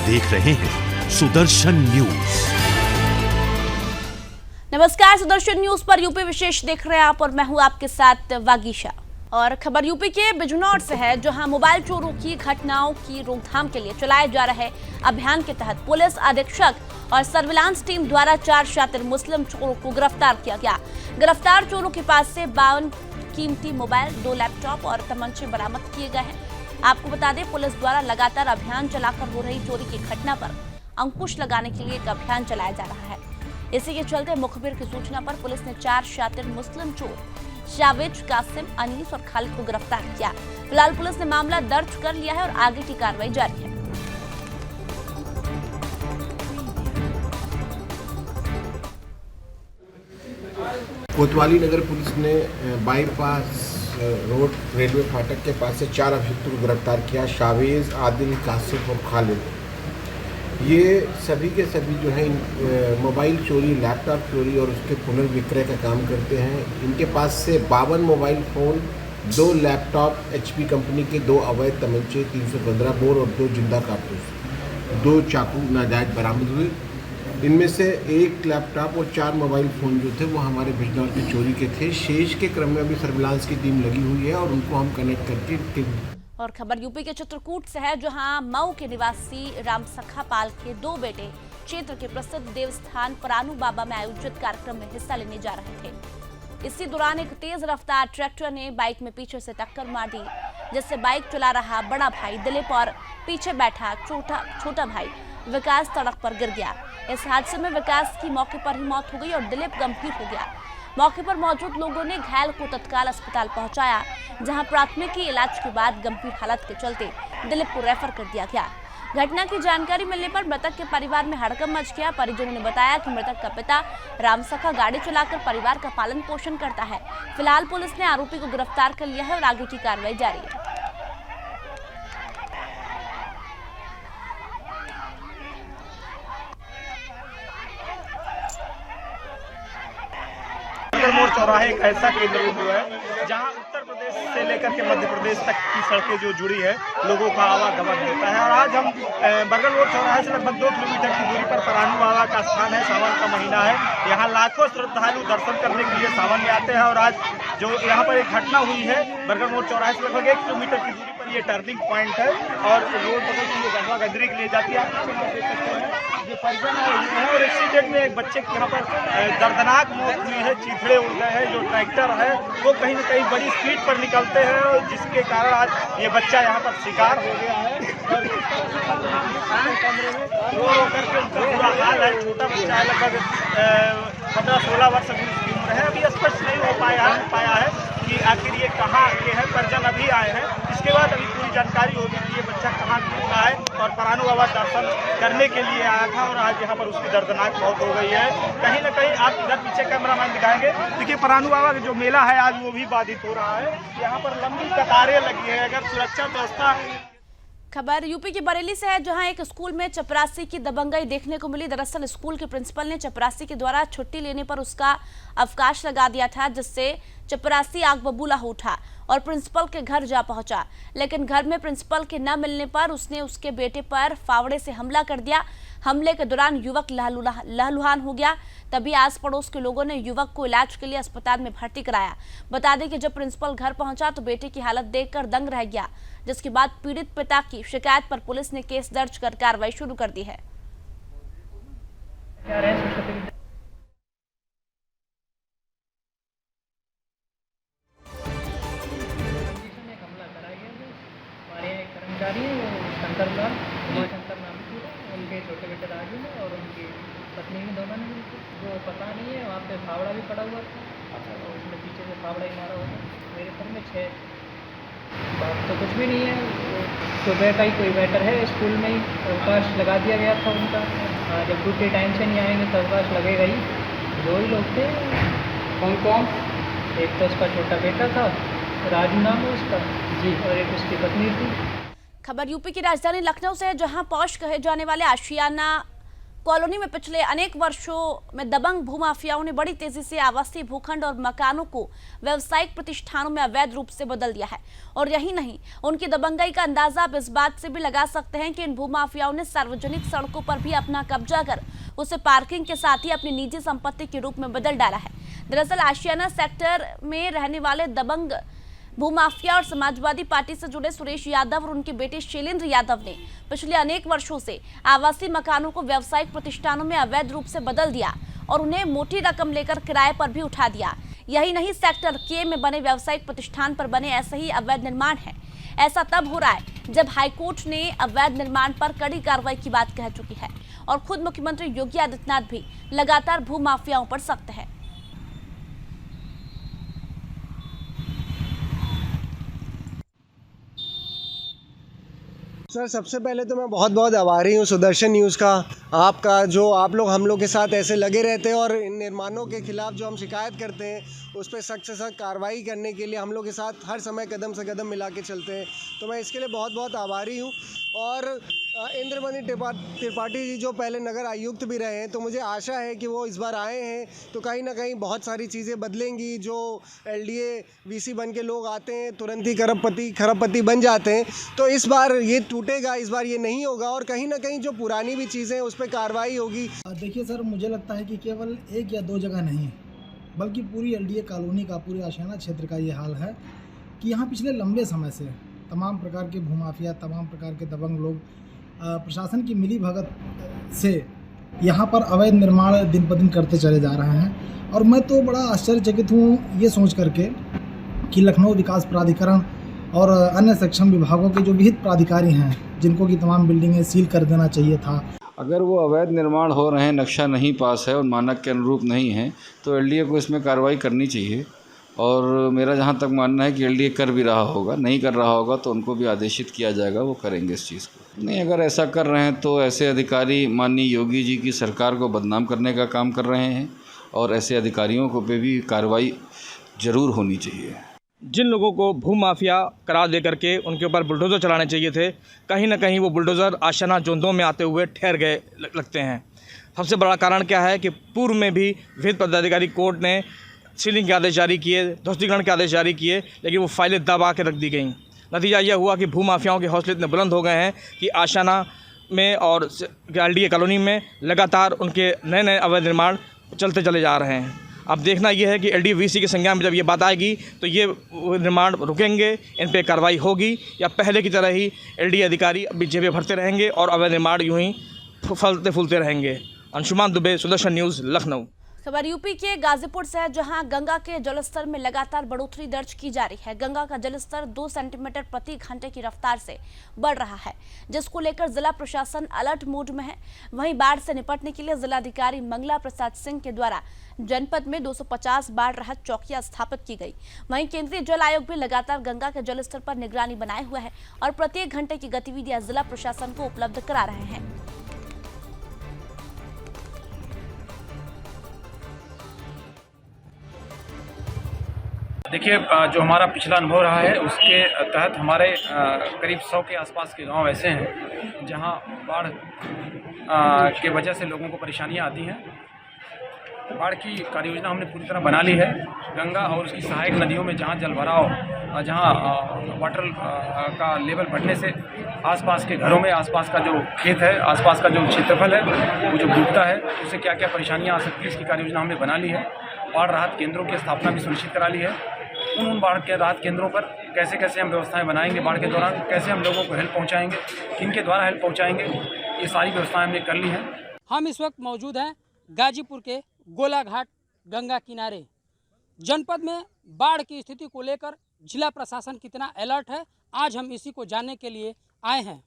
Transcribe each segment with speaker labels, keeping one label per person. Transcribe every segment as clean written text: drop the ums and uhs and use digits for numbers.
Speaker 1: देख रहे हैं सुदर्शन न्यूज।
Speaker 2: नमस्कार, सुदर्शन न्यूज पर यूपी विशेष देख रहे हैं आप और मैं हूं आपके साथ वागीशा। और खबर यूपी के बिजनौर से है, जहां मोबाइल चोरों की घटनाओं की रोकथाम के लिए चलाए जा रहे अभियान के तहत पुलिस अधीक्षक और सर्विलांस टीम द्वारा 4 शातिर मुस्लिम चोरों को गिरफ्तार किया गया। गिरफ्तार चोरों के पास से 52 कीमती मोबाइल, 2 लैपटॉप और तमंचे बरामद किए गए हैं। आपको बता दें, पुलिस द्वारा लगातार अभियान चलाकर हो रही चोरी की घटना पर अंकुश लगाने के लिए एक अभियान चलाया जा रहा है। इसी के चलते मुखबिर की सूचना पर पुलिस ने 4 शातिर मुस्लिम चोर जावेद, कासिम, अनीस और खालिद को गिरफ्तार किया। फिलहाल पुलिस ने मामला दर्ज कर लिया है और आगे की कार्रवाई जारी है।
Speaker 3: कोतवाली नगर पुलिस ने बाईपास रोड रेलवे फाटक के पास से 4 अभियुक्तों को गिरफ्तार किया। शावेज, आदिल, कासिम और खालिद, ये सभी के सभी जो है मोबाइल चोरी, लैपटॉप चोरी और उसके पुनर्विक्रय का काम करते हैं। इनके पास से 52 mobile phone, 2 laptop, HP company के 2 अवैध तमंचे, 315 बोर और 2 जिंदा कारतूस, 2 चाकू नाजायज बरामद हुए। इनमें से 1 लैपटॉप और 4 मोबाइल फ़ोन जो थे वो हमारे बिजनौर की चोरी के थे। शेष के क्रम में अभी सर्विलांस की टीम लगी हुई है और उनको हम कनेक्ट करके।
Speaker 2: और खबर यूपी के चित्रकूट से है, जहां मऊ के निवासी रामसखा पाल के 2 बेटे क्षेत्र के प्रसिद्ध देवस्थान परानू बाबा में आयोजित कार्यक्रम में हिस्सा लेने जा रहे थे। इसी दौरान एक तेज रफ्तार ट्रैक्टर ने बाइक में पीछे से टक्कर मार दी, जिससे बाइक चला रहा बड़ा भाई दिलीप और पीछे बैठा छोटा भाई विकास सड़क पर गिर गया। इस हादसे में विकास की मौके पर ही मौत हो गई और दिलीप गंभीर हो गया। मौके पर मौजूद लोगों ने घायल को तत्काल अस्पताल पहुंचाया, जहां प्राथमिकी इलाज के बाद गंभीर हालत के चलते दिलीप को रेफर कर दिया गया। घटना की जानकारी मिलने पर मृतक के परिवार में हड़कंप मच गया। परिजनों ने बताया कि मृतक का पिता रामसखा गाड़ी चलाकर परिवार का पालन पोषण करता है। फिलहाल पुलिस ने आरोपी को गिरफ्तार कर लिया है और आगे की कार्रवाई जारी है।
Speaker 4: मोड़ चौराहे एक ऐसा केंद्र बिंदु है जहां उत्तर प्रदेश से लेकर के मध्य प्रदेश तक की सड़कें जो जुड़ी है, लोगों का आवागमन होता है। और आज हम बरगढ़ मोड़ चौराहे से लगभग 2 किलोमीटर की दूरी पर परानू बाबा का स्थान है। सावन का महीना है, यहाँ लाखों श्रद्धालु दर्शन करने के लिए सावन में आते हैं। और आज जो यहाँ पर एक घटना हुई है, बरगढ़ मोड़ चौराहे से लगभग 1 किलोमीटर की दूरी पर ये टर्निंग पॉइंट है और रोड बगल की ये गंगा गदरी के लिए जाती है। ये परिजन है और एक्सीडेंट में एक बच्चे की यहाँ पर दर्दनाक मौत हुई है। चीथड़े उड़ गए हैं। जो ट्रैक्टर है वो कहीं न कहीं बड़ी स्पीड पर निकलते हैं और जिसके कारण आज ये बच्चा यहाँ पर शिकार हो गया है। और कमरे में रो करके उसका बुरा हाल है। छोटा बच्चा है, लगभग 15-16 वर्ष की उसकी उम्र है। अभी स्पष्ट नहीं हो पाया है कि आखिर ये कहाँ के हैं। परिजन अभी आए हैं, इसके बाद अभी पूरी जानकारी होगी कि ये बच्चा कहाँ का है। और परानू बाबा दर्शन करने के लिए आया था और आज यहाँ पर उसकी दर्दनाक मौत हो गई है। कहीं ना कहीं आप इधर पीछे कैमरामैन दिखाएंगे, देखिए परानू बाबा का जो मेला है आज वो भी बाधित हो रहा है। यहाँ पर लंबी कतारें लगी है। अगर सुरक्षा व्यवस्था।
Speaker 2: खबर यूपी के बरेली से है, जहां एक स्कूल में चपरासी की दबंगई देखने को मिली। दरअसल स्कूल के प्रिंसिपल ने चपरासी के द्वारा छुट्टी लेने पर उसका अवकाश लगा दिया था, जिससे चपरासी आग बबूला हो उठा और प्रिंसिपल के घर जा पहुंचा। लेकिन घर में प्रिंसिपल के न मिलने पर उसने उसके बेटे पर फावड़े से हमला कर दिया। हमले के दौरान युवक लहलुहान हो गया। तभी आस पड़ोस के लोगों ने युवक को इलाज के लिए अस्पताल में भर्ती कराया। बता दें कि जब प्रिंसिपल घर पहुंचा तो बेटे की हालत देखकर दंग रह गया, जिसके बाद पीड़ित पिता की शिकायत पर पुलिस ने केस दर्ज कर कार्रवाई शुरू कर दी है।
Speaker 5: कर्मचारी है वो शंकर लाल, उमाशंकर नाम की, उनके छोटे बेटे राजू ने और उनकी पत्नी भी, दोनों ने वो पता नहीं है। वहाँ पे फावड़ा भी पड़ा हुआ था और उसने पीछे से फावड़ा ही मारा होगा। मेरे घर में 6 बात तो कुछ भी नहीं है। सुबह का ही कोई मैटर है, स्कूल में ही अवकाश लगा दिया गया था उनका। जब ड्यूटी टाइम से नहीं आएंगे तो अवकाश लगेगा ही। 2 ही लोग थे। कौन? एक तो उसका छोटा बेटा था, राजू नाम है उसका जी, और एक उसकी पत्नी थी।
Speaker 2: खबर यूपी की राजधानी लखनऊ से है, जहां पौष कहे जाने वाले आशियाना कॉलोनी में पिछले अनेक वर्षों में दबंग भूमाफियाओं ने बड़ी तेजी से आवासीय भूखंड और मकानों को व्यावसायिक प्रतिष्ठानों में अवैध रूप से बदल दिया है। और यही नहीं, उनकी दबंगई का अंदाजा आप इस बात से भी लगा सकते हैं कि इन भूमाफियाओं ने सार्वजनिक सड़कों पर भी अपना कब्जा कर उसे पार्किंग के साथ ही अपनी निजी संपत्ति के रूप में बदल डाला है। दरअसल आशियाना सेक्टर में रहने वाले दबंग भूमाफिया और समाजवादी पार्टी से जुड़े सुरेश यादव और उनके बेटे शैलेंद्र यादव ने पिछले अनेक वर्षों से आवासीय मकानों को व्यावसायिक प्रतिष्ठानों में अवैध रूप से बदल दिया और उन्हें मोटी रकम लेकर किराए पर भी उठा दिया। यही नहीं, सेक्टर के में बने व्यावसायिक प्रतिष्ठान पर बने ऐसे ही अवैध निर्माण है। ऐसा तब हो रहा है जब हाईकोर्ट ने अवैध निर्माण पर कड़ी कार्रवाई की बात कह चुकी है और खुद मुख्यमंत्री योगी आदित्यनाथ भी लगातार भूमाफियाओं पर सख्त है।
Speaker 6: सर, सबसे पहले तो मैं बहुत बहुत आभारी हूँ सुदर्शन न्यूज़ का, आपका, जो आप लोग हम लोग के साथ ऐसे लगे रहते हैं और इन निर्माणों के खिलाफ जो हम शिकायत करते हैं उस पर सख्त से सख्त कार्रवाई करने के लिए हम लोग के साथ हर समय कदम से कदम मिला के चलते हैं। तो मैं इसके लिए बहुत बहुत आभारी हूँ। और इंद्रमणि त्रिपाठी जी जो पहले नगर आयुक्त भी रहे हैं, तो मुझे आशा है कि वो इस बार आए हैं तो कहीं ना कहीं बहुत सारी चीज़ें बदलेंगी। जो LDA VC बन के लोग आते हैं तुरंत ही खरबपति बन जाते हैं, तो इस बार ये टूटेगा, इस बार ये नहीं होगा और कहीं ना कहीं जो पुरानी भी चीज़ें हैं उस पर कार्रवाई होगी।
Speaker 7: देखिए सर, मुझे लगता है कि केवल एक या दो जगह नहीं बल्कि पूरी LDA कॉलोनी का, पूरे आशियाना क्षेत्र का ये हाल है कि यहाँ पिछले लंबे समय से तमाम प्रकार के भूमाफिया, तमाम प्रकार के दबंग लोग प्रशासन की मिलीभगत से यहाँ पर अवैध निर्माण दिन ब दिन करते चले जा रहे हैं। और मैं तो बड़ा आश्चर्यचकित हूँ ये सोच करके कि लखनऊ विकास प्राधिकरण और अन्य सक्षम विभागों के जो विहित प्राधिकारी हैं, जिनको की तमाम बिल्डिंगें सील कर देना चाहिए था।
Speaker 8: अगर वो अवैध निर्माण हो रहे हैं, नक्शा नहीं पास है और मानक के अनुरूप नहीं है, तो LDA को इसमें कार्रवाई करनी चाहिए। और मेरा जहाँ तक मानना है कि LDA कर भी रहा होगा, नहीं कर रहा होगा तो उनको भी आदेशित किया जाएगा, वो करेंगे इस चीज़ को। नहीं, अगर ऐसा कर रहे हैं तो ऐसे अधिकारी माननीय योगी जी की सरकार को बदनाम करने का काम कर रहे हैं और ऐसे अधिकारियों को पे भी कार्रवाई ज़रूर होनी चाहिए।
Speaker 9: जिन लोगों को भूमाफिया करार दे करके उनके ऊपर बुलडोज़र चलाने चाहिए थे, कहीं ना कहीं वो बुलडोज़र आशियाना जोन 2 में आते हुए ठहर गए लगते हैं। सबसे बड़ा कारण क्या है कि पूर्व में भी विहित पदाधिकारी कोर्ट ने सीलिंग के आदेश जारी किए, ध्वस्तीकरण के आदेश जारी किए, लेकिन वो फाइलें दबा के रख दी गई। नतीजा यह हुआ कि भूमाफियाओं के हौसले इतने बुलंद हो गए हैं कि आशियाना में और LDA कॉलोनी में लगातार उनके नए नए अवैध निर्माण चलते चले जा रहे हैं। अब देखना यह है कि LDA VC के संज्ञान में जब ये बात आएगी तो ये निर्माण रुकेंगे, इन पे कार्रवाई होगी, या पहले की तरह ही LDA अधिकारी अभी जेबें भरते रहेंगे और अवैध निर्माण यूँ ही फलते फूलते रहेंगे। अंशुमान दुबे, सुदर्शन न्यूज़, लखनऊ।
Speaker 2: खबर यूपी के गाजीपुर से है, जहां गंगा के जलस्तर में लगातार बढ़ोतरी दर्ज की जा रही है। गंगा का जलस्तर 2 सेंटीमीटर प्रति घंटे की रफ्तार से बढ़ रहा है, जिसको लेकर जिला प्रशासन अलर्ट मोड में है। वहीं बाढ़ से निपटने के लिए जिलाधिकारी मंगला प्रसाद सिंह के द्वारा जनपद में 250 बाढ़ राहत चौकियां स्थापित की गई। वहीं केंद्रीय जल आयोग भी लगातार गंगा के जलस्तर पर निगरानी बनाए हुए है और प्रत्येक घंटे की गतिविधियां जिला प्रशासन को उपलब्ध करा रहे हैं।
Speaker 10: देखिए, जो हमारा पिछला अनुभव रहा है उसके तहत हमारे करीब 100 के आसपास के गांव ऐसे हैं जहां बाढ़ के वजह से लोगों को परेशानियां आती हैं। बाढ़ की कार्ययोजना हमने पूरी तरह बना ली है। गंगा और उसकी सहायक नदियों में जहां जलभराव, जहां वाटर का लेवल बढ़ने से आसपास के घरों में, आसपास का जो खेत है, आसपास का जो क्षेत्रफल है वो जो डूबता है, उससे क्या क्या परेशानियां आ सकती है इसकी कार्ययोजना हमने बना ली है। बाढ़ राहत केंद्रों की स्थापना भी सुनिश्चित करा ली है। उन बाढ़ के राहत केंद्रों पर कैसे कैसे हम व्यवस्थाएं बनाएंगे, बाढ़ के दौरान कैसे हम लोगों को हेल्प पहुंचाएंगे, किनके द्वारा हेल्प पहुंचाएंगे, ये सारी व्यवस्थाएं हमने कर ली हैं।
Speaker 11: हम इस वक्त मौजूद हैं गाजीपुर के गोलाघाट गंगा किनारे। जनपद में बाढ़ की स्थिति को लेकर जिला प्रशासन कितना अलर्ट है, आज हम इसी को जानने के लिए आए हैं।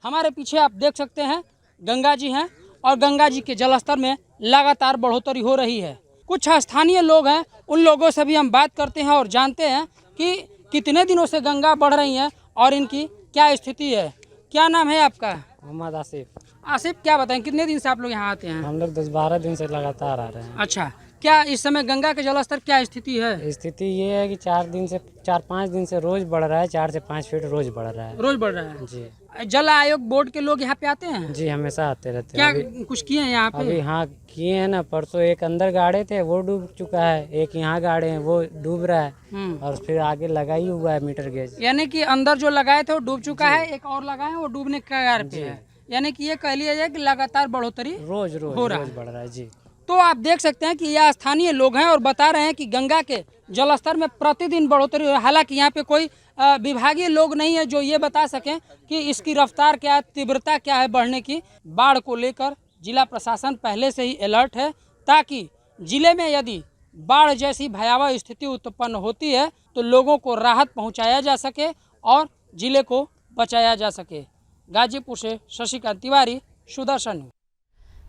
Speaker 11: हमारे पीछे आप देख सकते हैं गंगा जी हैं और गंगा जी के जलस्तर में लगातार बढ़ोतरी हो रही है। कुछ स्थानीय लोग हैं, उन लोगों से भी हम बात करते हैं और जानते हैं कि कितने दिनों से गंगा बढ़ रही हैं और इनकी क्या स्थिति है। क्या नाम है आपका?
Speaker 5: मोहम्मद आसिफ।
Speaker 11: आसिफ, क्या बताएं कितने दिन से आप लोग यहाँ आते हैं?
Speaker 5: हम लोग 10-12 दिन से लगातार आ रहे हैं।
Speaker 11: अच्छा, क्या इस समय गंगा के जलस्तर क्या स्थिति है?
Speaker 5: स्थिति ये है कि 4-5 दिन से रोज बढ़ रहा है, 4 से 5 फीट रोज बढ़ रहा है।
Speaker 11: रोज बढ़ रहा है
Speaker 5: जी।
Speaker 11: जल आयोग बोर्ड के लोग यहाँ पे आते हैं?
Speaker 12: जी हमेशा आते रहते
Speaker 11: क्या
Speaker 12: हैं।
Speaker 11: कुछ किए हैं यहाँ पे?
Speaker 12: अभी हाँ किए हैं ना, परसों एक अंदर गाड़े थे वो डूब चुका है, एक यहाँ गाड़े हैं वो डूब रहा है, और फिर आगे लगा ही हुआ है मीटर गेज।
Speaker 11: यानी कि अंदर जो लगाए थे वो डूब चुका है, एक और लगाए वो डूबने के कगार पे है। यानी कि ये कह लिया जाए कि लगातार बढ़ोतरी
Speaker 12: रोज
Speaker 11: हो रहा
Speaker 12: बढ़ रहा है जी।
Speaker 11: तो आप देख सकते हैं कि यह स्थानीय लोग हैं और बता रहे हैं कि गंगा के जलस्तर में प्रतिदिन बढ़ोतरी हो रही है। हालांकि यहाँ पे कोई विभागीय लोग नहीं है जो ये बता सकें कि इसकी रफ्तार क्या है, तीव्रता क्या है बढ़ने की। बाढ़ को लेकर जिला प्रशासन पहले से ही अलर्ट है, ताकि जिले में यदि बाढ़ जैसी भयावह स्थिति उत्पन्न होती है तो लोगों को राहत पहुँचाया जा सके और जिले को बचाया जा सके। गाजीपुर से शशिकांत तिवारी, सुदर्शन।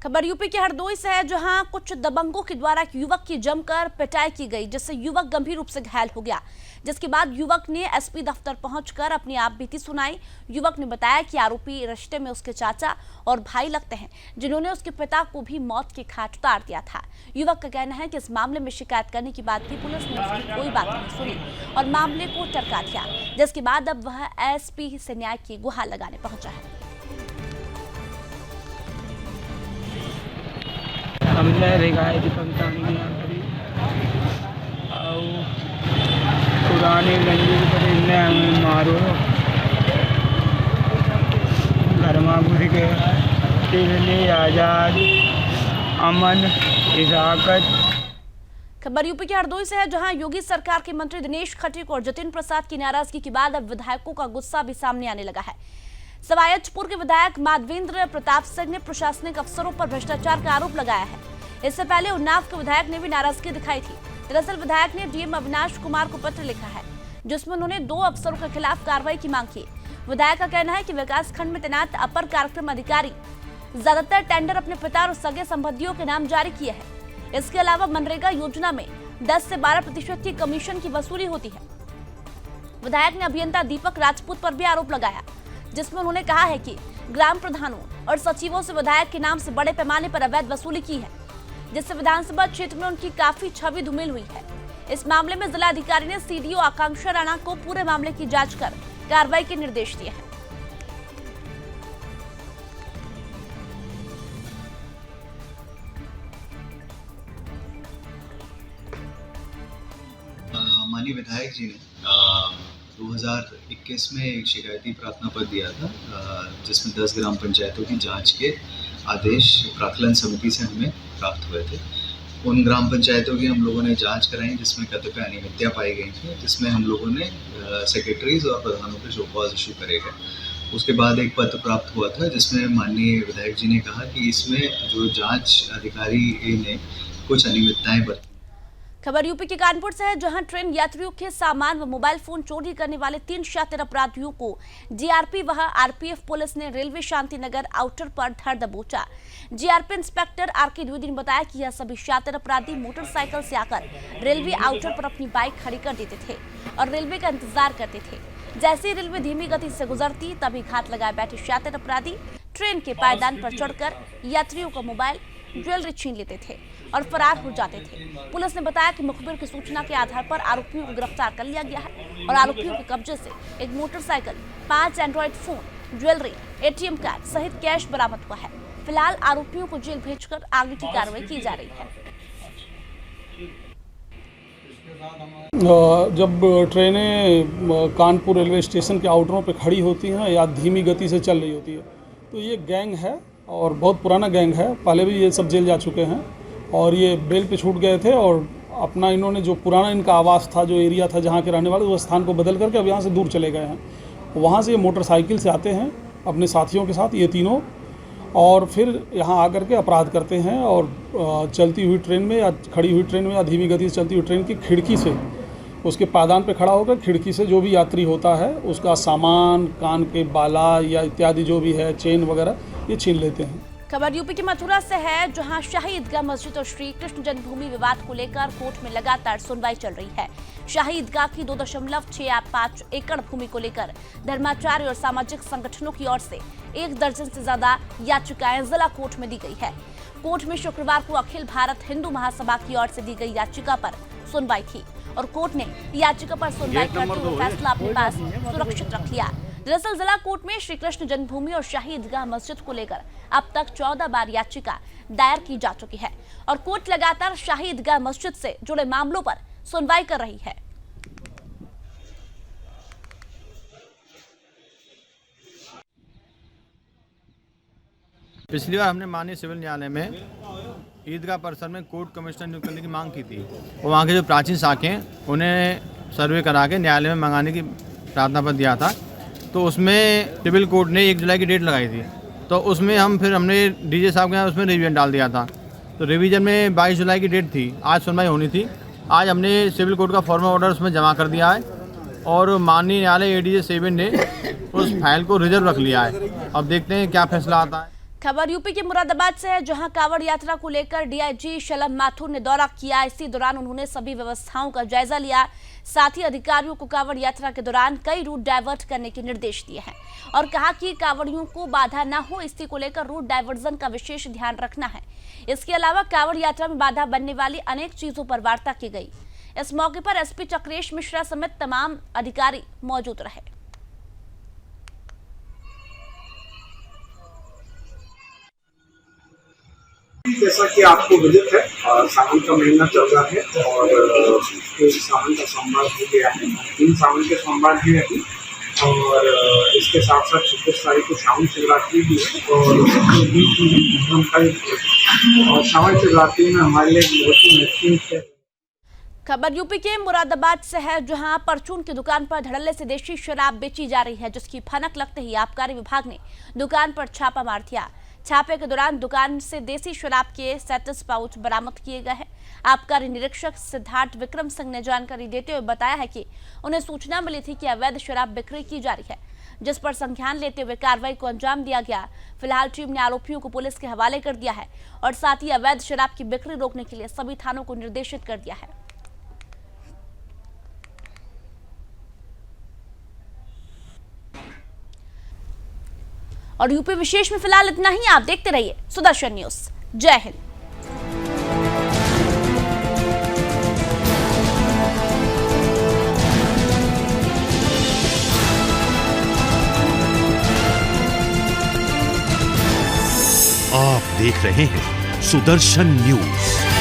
Speaker 2: खबर यूपी के हरदोई से है, जहां कुछ दबंगों के द्वारा एक युवक की जमकर पिटाई की गई, जिससे युवक गंभीर रूप से घायल हो गया। जिसके बाद युवक ने एसपी दफ्तर पहुंचकर अपनी आप बीती सुनाई। युवक ने बताया कि आरोपी रिश्ते में उसके चाचा और भाई लगते हैं, जिन्होंने उसके पिता को भी मौत के घाट उतार दिया था। युवक का कहना है कि इस मामले में शिकायत करने के बाद भी पुलिस ने उसकी कोई बात नहीं सुनी और मामले को टरका दिया, जिसके बाद अब वह एसपी से न्याय की गुहार लगाने पहुंचा है।
Speaker 13: हमने रिगाए पंतानी पुराने मंदिर पर इन्हें हमें मारो घरमा घुस के दिल्ली आजाद अमन हिफाजत।
Speaker 2: खबर यूपी के हरदोई से है, जहां योगी सरकार के मंत्री दिनेश खटीक और जतिन प्रसाद की नाराजगी के बाद अब विधायकों का गुस्सा भी सामने आने लगा है। सवायचपुर के विधायक माधवेंद्र प्रताप सिंह ने प्रशासनिक अफसरों पर भ्रष्टाचार का आरोप लगाया है। इससे पहले उन्नाव के विधायक ने भी नाराजगी दिखाई थी। दरअसल विधायक ने डीएम अविनाश कुमार को पत्र लिखा है, जिसमें उन्होंने 2 अफसरों के खिलाफ कार्रवाई की मांग की। विधायक का कहना है कि विकास खंड में तैनात अपर कार्यक्रम अधिकारी ज्यादातर टेंडर अपने पिता और सगे संबंधियों के नाम जारी किए हैं। इसके अलावा मनरेगा योजना में 10 से 12% की कमीशन की वसूली होती है। विधायक ने अभियंता दीपक राजपूत पर भी आरोप लगाया, जिसमें उन्होंने कहा है कि ग्राम प्रधानों और सचिवों से विधायक के नाम से बड़े पैमाने पर अवैध वसूली की है, जिससे विधानसभा क्षेत्र में उनकी काफी छवि धूमिल हुई है। इस मामले में जिला अधिकारी ने सीडीओ आकांक्षा राणा को पूरे मामले की जांच कर कार्रवाई के निर्देश दिए हैं।
Speaker 14: माननीय विधायक जी ने 2021 में एक शिकायती प्रार्थना पत्र दिया था, जिसमें 10 ग्राम पंचायतों की जांच के आदेश प्राक्कलन समिति से हमें प्राप्त हुए थे। उन ग्राम पंचायतों की हम लोगों ने जांच कराई, जिसमें कतिपय अनियमितताएं पाई गई थी, जिसमें हम लोगों ने सेक्रेटरीज और प्रधानों के शोकॉज इशू करे गए। उसके बाद एक पत्र प्राप्त हुआ था, जिसमें माननीय विधायक जी ने कहा कि इसमें जो जांच अधिकारी ने कुछ अनियमितताएं बरती।
Speaker 2: खबर यूपी के कानपुर से है, जहां ट्रेन यात्रियों के सामान व मोबाइल फोन चोरी करने वाले 3 शातिर अपराधियों को जीआरपी व आरपीएफ पुलिस ने रेलवे शांति नगर आउटर पर धर दबोचा। जीआरपी इंस्पेक्टर आरके द्विवेदी ने बताया कि यह सभी शातिर अपराधी मोटरसाइकिल से आकर रेलवे आउटर पर अपनी बाइक खड़ी कर देते थे और रेलवे का इंतजार करते थे। जैसे ही रेलवे धीमी गति से गुजरती, तभी घात लगाए बैठे शातिर अपराधी ट्रेन के पायदान पर चढ़कर यात्रियों का मोबाइल, ज्वेलरी छीन लेते थे और फरार हो जाते थे। पुलिस ने बताया कि मुखबिर की सूचना के आधार पर आरोपियों को गिरफ्तार कर लिया गया है और आरोपियों के कब्जे से एक motorcycle, 5 Android phone, jewellery, ATM card सहित कैश बरामद हुआ है। फिलहाल आरोपियों को जेल भेजकर आगे की कार्रवाई की जा रही है।
Speaker 15: जब ट्रेनें कानपुर रेलवे स्टेशन के आउटरों पे खड़ी होती हैं या धीमी गति से चल रही होती है, तो ये गैंग है और बहुत पुराना गैंग है। पहले भी ये सब जेल जा चुके हैं और ये बेल पे छूट गए थे और अपना इन्होंने जो पुराना इनका आवास था, जो एरिया था जहाँ के रहने वाले, उस स्थान को बदल करके अब यहाँ से दूर चले गए हैं। वहाँ से ये मोटरसाइकिल से आते हैं अपने साथियों के साथ, ये तीनों, और फिर यहाँ आकर के अपराध करते हैं और चलती हुई ट्रेन में या खड़ी हुई ट्रेन में या धीमी गति से चलती हुई ट्रेन की खिड़की से, उसके पायदान पे खड़ा होकर खिड़की से जो भी यात्री होता है उसका सामान, कान के बाला या इत्यादि जो भी है, चेन वगैरह, ये छीन लेते हैं।
Speaker 2: खबर यूपी की मथुरा से है, जहां शाही ईदगाह मस्जिद और श्री कृष्ण जन्मभूमि विवाद को लेकर कोर्ट में लगातार सुनवाई चल रही है। शाही ईदगाह की 2.65 एकड़ भूमि को लेकर धर्माचार्य और सामाजिक संगठनों की ओर से 1 दर्जन से ज्यादा याचिकाएं जिला कोर्ट में दी गई है। कोर्ट में शुक्रवार को अखिल भारत हिंदू महासभा की ओर से दी गई याचिका पर सुनवाई थी और कोर्ट ने याचिका पर सुनवाई करते हुए फैसला अपने पास सुरक्षित रख लिया। दरअसल जिला कोर्ट में श्री कृष्ण जन्मभूमि और शाही ईदगाह मस्जिद को लेकर अब तक 14 बार याचिका दायर की जा चुकी है और कोर्ट लगातार शाही ईदगाह मस्जिद से जुड़े मामलों पर सुनवाई कर रही है।
Speaker 16: पिछली बार हमने माननीय सिविल न्यायालय में ईदगाह परिसर में कोर्ट कमिश्नर नियुक्त करने की मांग की थी और वहाँ के जो प्राचीन शाखें हैं उन्हें सर्वे करा के न्यायालय में मंगाने की प्रार्थना पत्र दिया था। तो उसमें सिविल कोर्ट ने 1 जुलाई की डेट लगाई थी, तो उसमें हमने डीजे साहब के यहाँ उसमें रिवीजन डाल दिया था। तो रिवीजन में 22 जुलाई की डेट थी, आज सुनवाई होनी थी। आज हमने सिविल कोर्ट का फॉर्मल ऑर्डर उसमें जमा कर दिया है और माननीय न्यायालय ADJ 7 ने उस फाइल को रिजर्व रख लिया है। अब देखते हैं क्या फैसला आता है।
Speaker 2: खबर यूपी के मुरादाबाद से है, जहां कांवड़ यात्रा को लेकर DIG शलम माथुर ने दौरा किया। इसी दौरान उन्होंने सभी व्यवस्थाओं का जायजा लिया। साथ ही अधिकारियों को कांवड़ यात्रा के दौरान कई रूट डाइवर्ट करने के निर्देश दिए हैं और कहा कि कांवड़ियों को बाधा न हो, इसी को लेकर रूट डाइवर्जन का विशेष ध्यान रखना है। इसके अलावा कांवड़ यात्रा में बाधा बनने वाली अनेक चीजों पर वार्ता की गई। इस मौके पर SP चक्रेश मिश्रा समेत तमाम अधिकारी मौजूद रहे।
Speaker 17: जैसा कि आपको विदित है, सावन का महीना चल रहा है और सावन का सोमवार हो गया है। 3 सावन के सोमवार हैं अभी और इसके साथ साथ 26 तारीख को श्रावण शिवरात्रि भी है और श्रावण शिवरात्रि में हमारे लिए बहुत ही महत्वपूर्ण है।
Speaker 2: खबर यूपी के मुरादाबाद से है, जहां परचून की दुकान पर धड़ल्ले से देशी शराब बेची जा रही है, जिसकी भनक लगते ही आबकारी विभाग ने दुकान पर छापा मार दिया। छापे के दौरान दुकान से देसी शराब के 37 पाउच बरामद किए गए हैं। आबकारी निरीक्षक सिद्धार्थ विक्रम सिंह ने जानकारी देते हुए बताया है कि उन्हें सूचना मिली थी कि अवैध शराब बिक्री की जा रही है, जिस पर संज्ञान लेते हुए कार्रवाई को अंजाम दिया गया। फिलहाल टीम ने आरोपियों को पुलिस के हवाले कर दिया है और साथ ही अवैध शराब की बिक्री रोकने के लिए सभी थानों को निर्देशित कर दिया है। और यूपी विशेष में फिलहाल इतना ही। आप देखते रहिए सुदर्शन न्यूज। जय हिंद।
Speaker 1: आप देख रहे हैं सुदर्शन न्यूज।